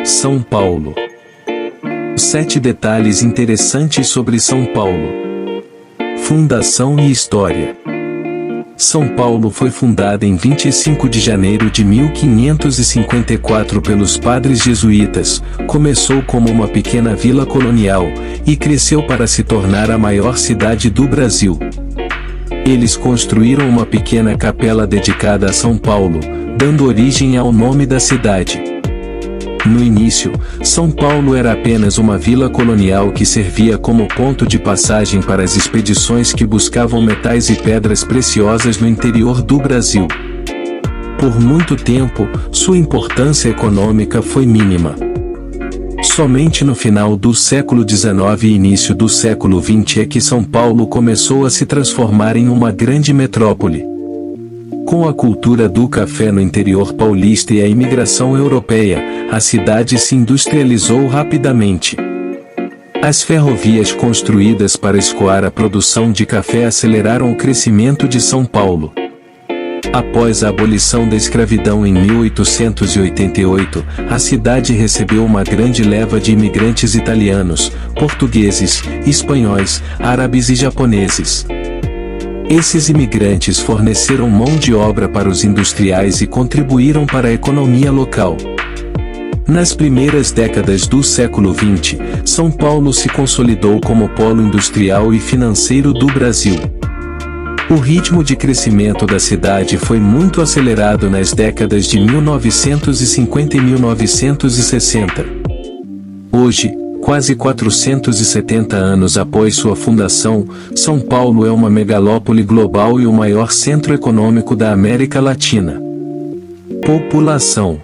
São Paulo. 7 detalhes interessantes sobre São Paulo. Fundação e história. São Paulo foi fundada em 25 de janeiro de 1554 pelos padres jesuítas, começou como uma pequena vila colonial, e cresceu para se tornar a maior cidade do Brasil. Eles construíram uma pequena capela dedicada a São Paulo, dando origem ao nome da cidade. No início, São Paulo era apenas uma vila colonial que servia como ponto de passagem para as expedições que buscavam metais e pedras preciosas no interior do Brasil. Por muito tempo, sua importância econômica foi mínima. Somente no final do século XIX e início do século XX é que São Paulo começou a se transformar em uma grande metrópole. Com a cultura do café no interior paulista e a imigração europeia, a cidade se industrializou rapidamente. As ferrovias construídas para escoar a produção de café aceleraram o crescimento de São Paulo. Após a abolição da escravidão em 1888, a cidade recebeu uma grande leva de imigrantes italianos, portugueses, espanhóis, árabes e japoneses. Esses imigrantes forneceram mão de obra para os industriais e contribuíram para a economia local. Nas primeiras décadas do século XX, São Paulo se consolidou como polo industrial e financeiro do Brasil. O ritmo de crescimento da cidade foi muito acelerado nas décadas de 1950 e 1960. Hoje, quase 470 anos após sua fundação, São Paulo é uma megalópole global e o maior centro econômico da América Latina. População.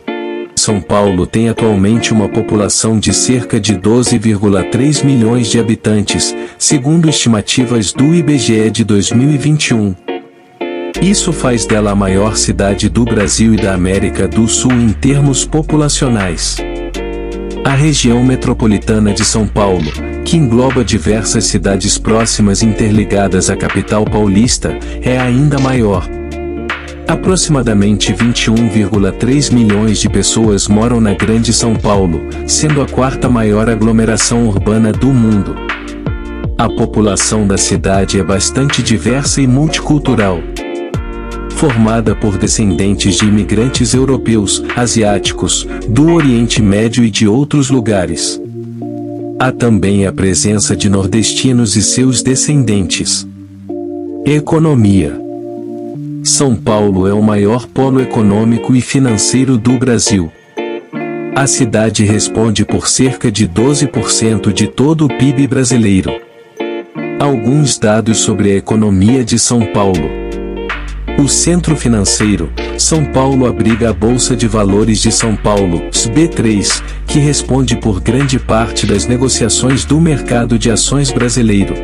São Paulo tem atualmente uma população de cerca de 12,3 milhões de habitantes, segundo estimativas do IBGE de 2021. Isso faz dela a maior cidade do Brasil e da América do Sul em termos populacionais. A região metropolitana de São Paulo, que engloba diversas cidades próximas interligadas à capital paulista, é ainda maior. Aproximadamente 21,3 milhões de pessoas moram na Grande São Paulo, sendo a quarta maior aglomeração urbana do mundo. A população da cidade é bastante diversa e multicultural. Formada por descendentes de imigrantes europeus, asiáticos, do Oriente Médio e de outros lugares. Há também a presença de nordestinos e seus descendentes. Economia. São Paulo é o maior polo econômico e financeiro do Brasil. A cidade responde por cerca de 12% de todo o PIB brasileiro. Alguns dados sobre a economia de São Paulo. O Centro Financeiro, São Paulo abriga a Bolsa de Valores de São Paulo, B3, que responde por grande parte das negociações do mercado de ações brasileiro.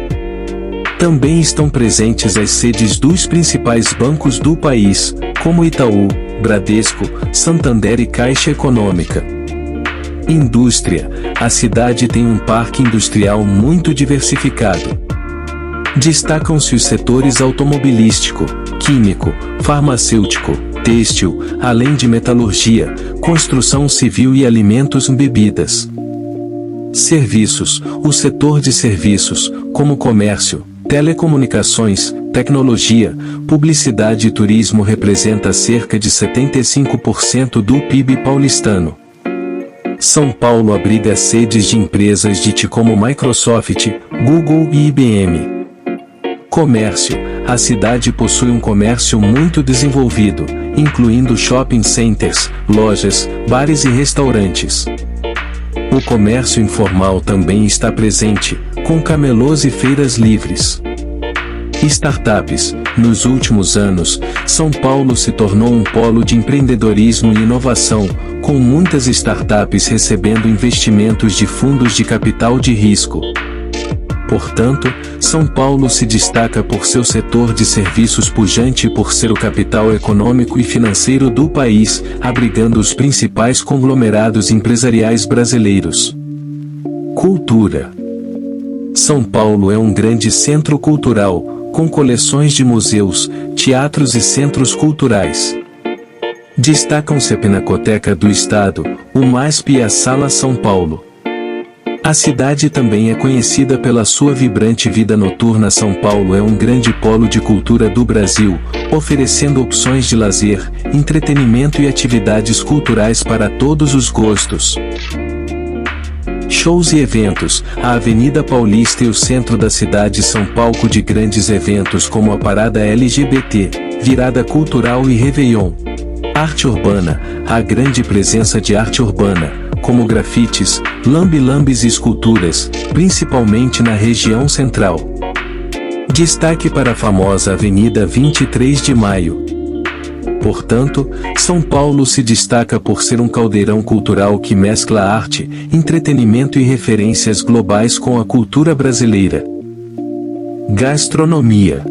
Também estão presentes as sedes dos principais bancos do país, como Itaú, Bradesco, Santander e Caixa Econômica. Indústria. A cidade tem um parque industrial muito diversificado. Destacam-se os setores automobilístico, químico, farmacêutico, têxtil, além de metalurgia, construção civil e alimentos e bebidas. Serviços. O setor de serviços, como comércio, telecomunicações, tecnologia, publicidade e turismo representa cerca de 75% do PIB paulistano. São Paulo abriga sedes de empresas de TI como Microsoft, Google e IBM. Comércio. A cidade possui um comércio muito desenvolvido, incluindo shopping centers, lojas, bares e restaurantes. O comércio informal também está presente, com camelôs e feiras livres. Startups. Nos últimos anos, São Paulo se tornou um polo de empreendedorismo e inovação, com muitas startups recebendo investimentos de fundos de capital de risco. Portanto, São Paulo se destaca por seu setor de serviços pujante e por ser o capital econômico e financeiro do país, abrigando os principais conglomerados empresariais brasileiros. Cultura. São Paulo é um grande centro cultural, com coleções de museus, teatros e centros culturais. Destacam-se a Pinacoteca do Estado, o MASP e a Sala São Paulo. A cidade também é conhecida pela sua vibrante vida noturna. São Paulo é um grande polo de cultura do Brasil, oferecendo opções de lazer, entretenimento e atividades culturais para todos os gostos. Shows e eventos. A Avenida Paulista e o centro da cidade são palco de grandes eventos como a Parada LGBT, Virada Cultural e Réveillon. Arte urbana. Há grande presença de arte urbana, como grafites, lambe-lambes e esculturas, principalmente na região central. Destaque para a famosa Avenida 23 de Maio. Portanto, São Paulo se destaca por ser um caldeirão cultural que mescla arte, entretenimento e referências globais com a cultura brasileira. Gastronomia.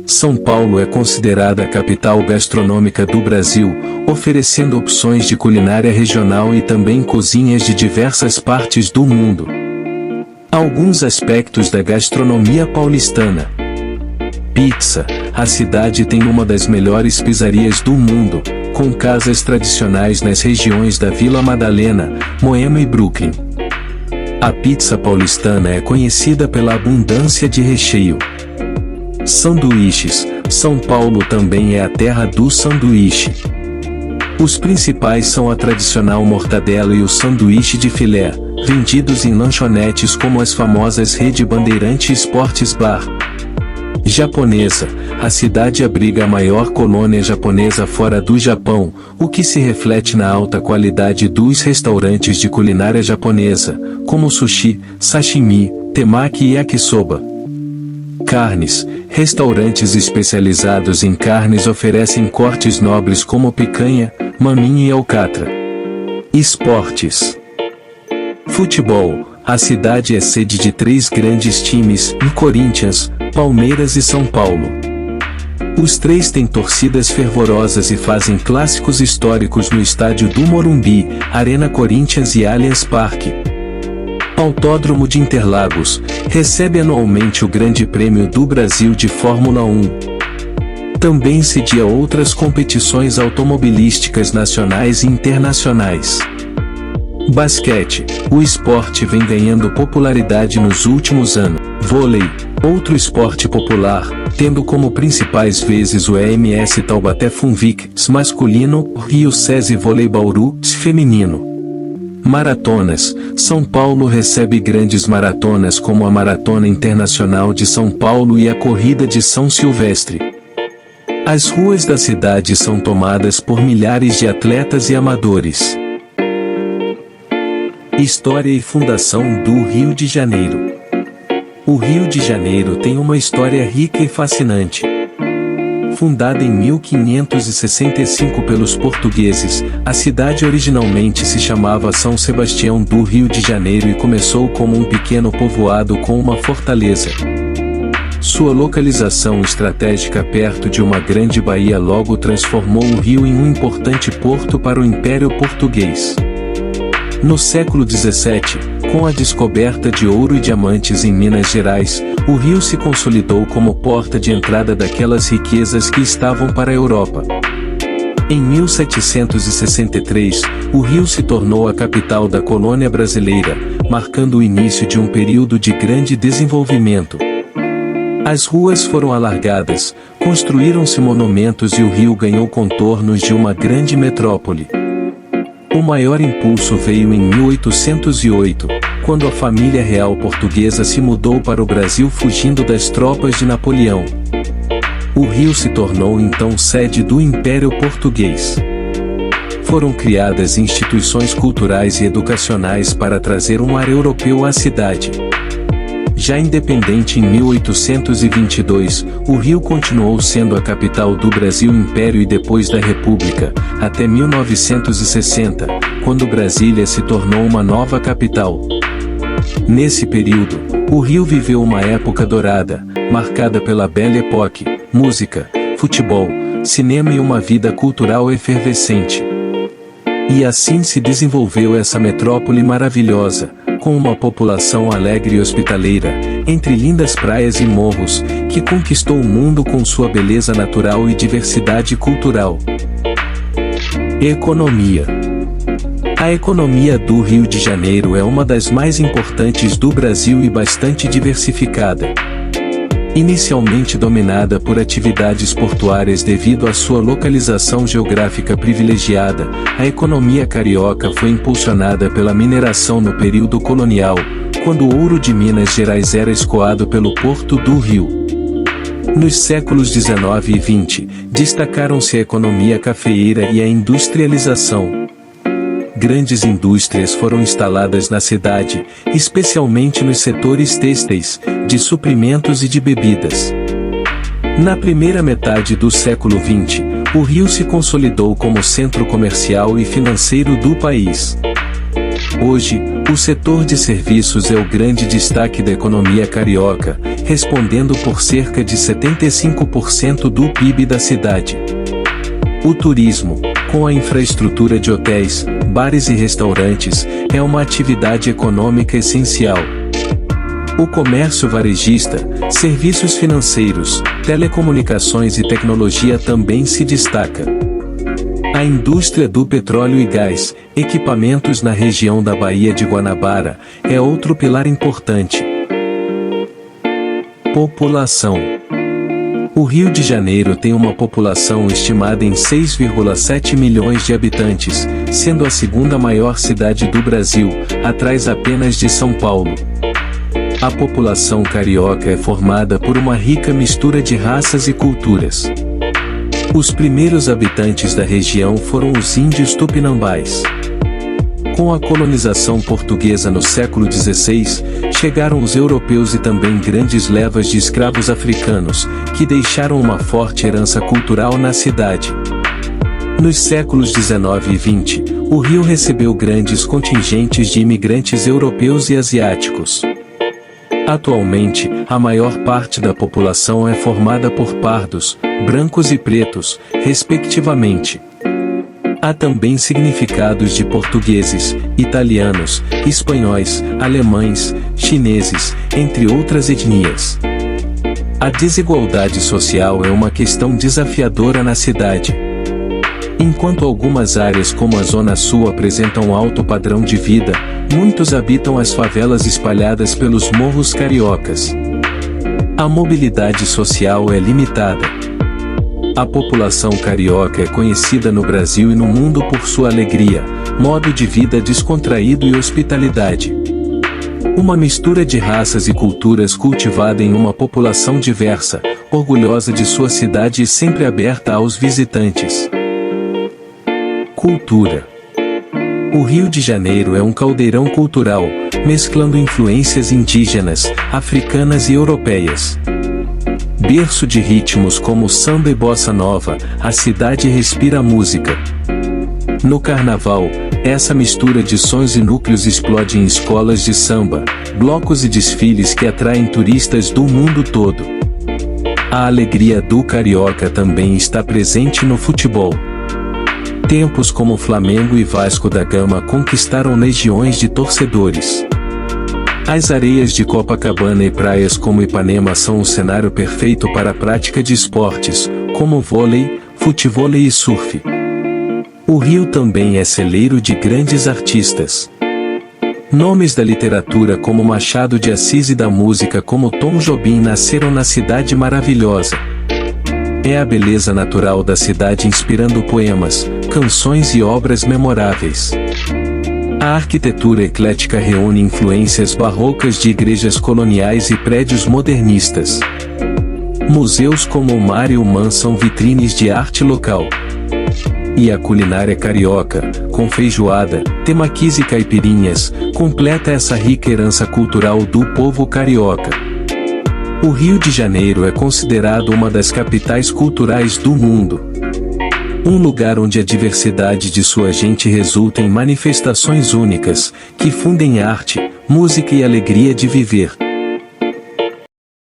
São Paulo é considerada a capital gastronômica do Brasil, oferecendo opções de culinária regional e também cozinhas de diversas partes do mundo. Alguns aspectos da gastronomia paulistana. Pizza. A cidade tem uma das melhores pizzarias do mundo, com casas tradicionais nas regiões da Vila Madalena, Moema e Brooklyn. A pizza paulistana é conhecida pela abundância de recheio. Sanduíches. São Paulo também é a terra do sanduíche. Os principais são a tradicional mortadela e o sanduíche de filé, vendidos em lanchonetes como as famosas Rede Bandeirante Sports Bar. Japonesa. A cidade abriga a maior colônia japonesa fora do Japão, o que se reflete na alta qualidade dos restaurantes de culinária japonesa, como sushi, sashimi, temaki e yakisoba. Carnes. Restaurantes especializados em carnes oferecem cortes nobres como picanha, maminha e alcatra. Esportes. Futebol. A cidade é sede de 3 grandes times, o Corinthians, Palmeiras e São Paulo. Os 3 têm torcidas fervorosas e fazem clássicos históricos no estádio do Morumbi, Arena Corinthians e Allianz Parque. Autódromo de Interlagos, recebe anualmente o Grande Prêmio do Brasil de Fórmula 1. Também cedia outras competições automobilísticas nacionais e internacionais. Basquete. O esporte vem ganhando popularidade nos últimos anos. Vôlei. Outro esporte popular, tendo como principais vezes o EMS Taubaté Funvic, masculino, Rio SESI Vôlei Bauru, feminino. Maratonas. São Paulo recebe grandes maratonas como a Maratona Internacional de São Paulo e a Corrida de São Silvestre. As ruas da cidade são tomadas por milhares de atletas e amadores. História e fundação do Rio de Janeiro. O Rio de Janeiro tem uma história rica e fascinante. Fundada em 1565 pelos portugueses, a cidade originalmente se chamava São Sebastião do Rio de Janeiro e começou como um pequeno povoado com uma fortaleza. Sua localização estratégica perto de uma grande baía logo transformou o rio em um importante porto para o Império Português. No século XVII, com a descoberta de ouro e diamantes em Minas Gerais, o rio se consolidou como porta de entrada daquelas riquezas que estavam para a Europa. Em 1763, o Rio se tornou a capital da colônia brasileira, marcando o início de um período de grande desenvolvimento. As ruas foram alargadas, construíram-se monumentos e o rio ganhou contornos de uma grande metrópole. O maior impulso veio em 1808, quando a família real portuguesa se mudou para o Brasil fugindo das tropas de Napoleão. O Rio se tornou então sede do Império Português. Foram criadas instituições culturais e educacionais para trazer um ar europeu à cidade. Já independente em 1822, o Rio continuou sendo a capital do Brasil Império e depois da República, até 1960, quando Brasília se tornou uma nova capital. Nesse período, o Rio viveu uma época dourada, marcada pela Belle Époque, música, futebol, cinema e uma vida cultural efervescente. E assim se desenvolveu essa metrópole maravilhosa, com uma população alegre e hospitaleira, entre lindas praias e morros, que conquistou o mundo com sua beleza natural e diversidade cultural. Economia. A economia do Rio de Janeiro é uma das mais importantes do Brasil e bastante diversificada. Inicialmente dominada por atividades portuárias devido à sua localização geográfica privilegiada, a economia carioca foi impulsionada pela mineração no período colonial, quando o ouro de Minas Gerais era escoado pelo Porto do Rio. Nos séculos XIX e XX, destacaram-se a economia cafeeira e a industrialização. Grandes indústrias foram instaladas na cidade, especialmente nos setores têxteis, de suprimentos e de bebidas. Na primeira metade do século XX, o Rio se consolidou como centro comercial e financeiro do país. Hoje, o setor de serviços é o grande destaque da economia carioca, respondendo por cerca de 75% do PIB da cidade. O turismo, com a infraestrutura de hotéis, bares e restaurantes, é uma atividade econômica essencial. O comércio varejista, serviços financeiros, telecomunicações e tecnologia também se destaca. A indústria do petróleo e gás, equipamentos na região da Baía de Guanabara, é outro pilar importante. População. O Rio de Janeiro tem uma população estimada em 6,7 milhões de habitantes, sendo a segunda maior cidade do Brasil, atrás apenas de São Paulo. A população carioca é formada por uma rica mistura de raças e culturas. Os primeiros habitantes da região foram os índios tupinambás. Com a colonização portuguesa no século XVI, chegaram os europeus e também grandes levas de escravos africanos, que deixaram uma forte herança cultural na cidade. Nos séculos XIX e XX, o Rio recebeu grandes contingentes de imigrantes europeus e asiáticos. Atualmente, a maior parte da população é formada por pardos, brancos e pretos, respectivamente. Há também significados de portugueses, italianos, espanhóis, alemães, chineses, entre outras etnias. A desigualdade social é uma questão desafiadora na cidade. Enquanto algumas áreas como a Zona Sul apresentam alto padrão de vida, muitos habitam as favelas espalhadas pelos morros cariocas. A mobilidade social é limitada. A população carioca é conhecida no Brasil e no mundo por sua alegria, modo de vida descontraído e hospitalidade. Uma mistura de raças e culturas cultivada em uma população diversa, orgulhosa de sua cidade e sempre aberta aos visitantes. Cultura. O Rio de Janeiro é um caldeirão cultural, mesclando influências indígenas, africanas e europeias. Berço de ritmos como samba e bossa nova, a cidade respira música. No carnaval, essa mistura de sons e núcleos explode em escolas de samba, blocos e desfiles que atraem turistas do mundo todo. A alegria do carioca também está presente no futebol. Tempos como Flamengo e Vasco da Gama conquistaram legiões de torcedores. As areias de Copacabana e praias como Ipanema são o cenário perfeito para a prática de esportes, como vôlei, futevôlei e surf. O Rio também é celeiro de grandes artistas. Nomes da literatura como Machado de Assis e da música como Tom Jobim nasceram na cidade maravilhosa. É a beleza natural da cidade inspirando poemas, canções e obras memoráveis. A arquitetura eclética reúne influências barrocas de igrejas coloniais e prédios modernistas. Museus como o Mar e o Man são vitrines de arte local. E a culinária carioca, com feijoada, temakis e caipirinhas, completa essa rica herança cultural do povo carioca. O Rio de Janeiro é considerado uma das capitais culturais do mundo. Um lugar onde a diversidade de sua gente resulta em manifestações únicas, que fundem arte, música e alegria de viver.